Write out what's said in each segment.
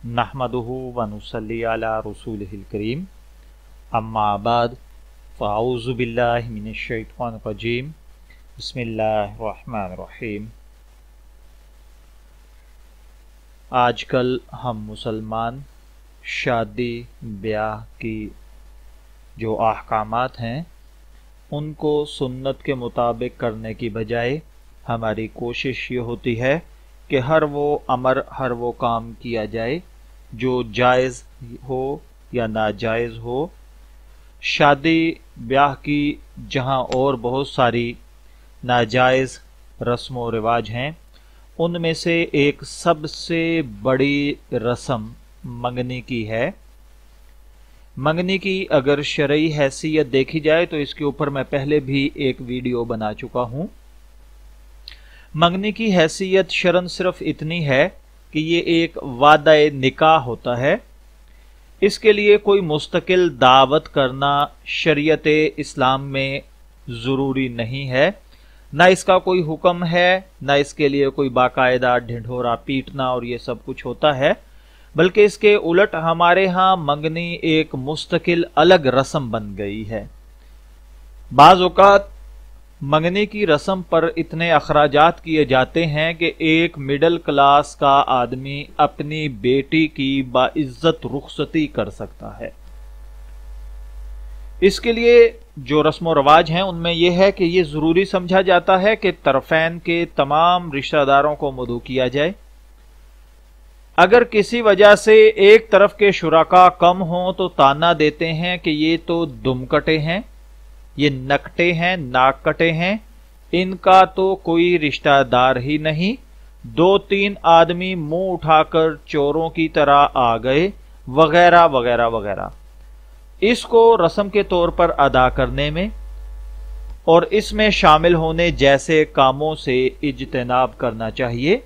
नहमदुहु व नुसल्ली अला रसूलिहिल करीम अम्मा बाद फ़अऊज़ु बिल्लाहि मिनश शैतानिर रजीम बिस्मिल्लाहिर रहमानिर रहीम। आजकल हम मुसलमान शादी ब्याह की जो अहकामात हैं उनको सुन्नत के मुताबिक करने की बजाय हमारी कोशिश ये होती है कि हर वो अमर हर वो काम किया जाए जो जायज़ हो या नाजायज़ हो। शादी ब्याह की जहाँ और बहुत सारी नाजायज़ रस्म व रिवाज हैं, उनमें से एक सबसे बड़ी रस्म मंगनी की है। मंगनी की अगर शरई हैसियत देखी जाए तो इसके ऊपर मैं पहले भी एक वीडियो बना चुका हूँ। मंगनी की हैसियत शरन सिर्फ इतनी है कि ये एक वादा-ए निकाह होता है। इसके लिए कोई मुस्तकिल दावत करना शरीयत इस्लाम में ज़रूरी नहीं है, ना इसका कोई हुक्म है, ना इसके लिए कोई बाकायदा ढिंढोरा पीटना और ये सब कुछ होता है, बल्कि इसके उलट हमारे यहाँ मंगनी एक मुस्तकिल अलग रस्म बन गई है। बाज़ औक़ात मंगनी की रस्म पर इतने अखराजात किए जाते हैं कि एक मिडिल क्लास का आदमी अपनी बेटी की बाइज्जत रुखसती कर सकता है। इसके लिए जो रस्म व रवाज हैं उनमें यह है कि यह जरूरी समझा जाता है कि तरफैन के तमाम रिश्तेदारों को मदऊ किया जाए। अगर किसी वजह से एक तरफ के शुराका कम हों तो ताना देते हैं कि ये तो दुमकटे हैं, ये नकटे हैं, नाक कटे हैं, इनका तो कोई रिश्तेदार ही नहीं। दो तीन आदमी मुंह उठाकर चोरों की तरह आ गए, वगैरह वगैरह वगैरह। इसको रस्म के तौर पर अदा करने में और इसमें शामिल होने जैसे कामों से इज्तिनाब करना चाहिए।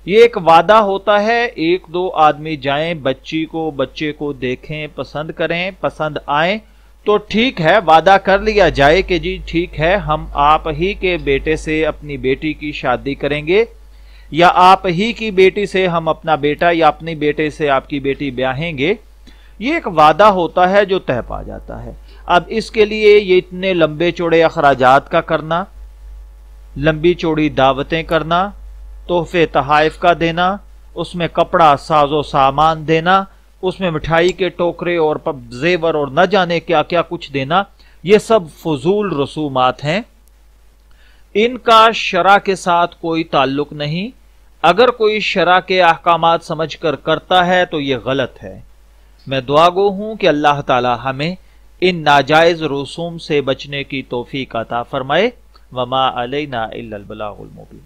ये एक वादा होता है, एक दो आदमी जाएं, बच्चे को देखें, पसंद करें, पसंद आए तो ठीक है, वादा कर लिया जाए कि जी ठीक है, हम आप ही के बेटे से अपनी बेटी की शादी करेंगे या आप ही की बेटी से हम अपना बेटा या अपनी बेटे से आपकी बेटी ब्याहेंगे। ये एक वादा होता है जो तय पा जाता है। अब इसके लिए ये इतने लंबे चौड़े अखराजात का करना, लंबी चौड़ी दावतें करना, तोहफे तहाइफ का देना, उसमें कपड़ा साजो सामान देना, उसमें मिठाई के टोकरे और जेवर और न जाने क्या क्या कुछ देना, ये सब फजूल रसूमात हैं। इनका शरा के साथ कोई ताल्लुक नहीं। अगर कोई शरा के अहकामात समझकर करता है तो ये गलत है। मैं दुआ गो हूं कि अल्लाह ताला हमें इन नाजायज रसूम से बचने की तौफीक अता फरमाए। वमा अलैना इल्लल बलागुल मुबीन।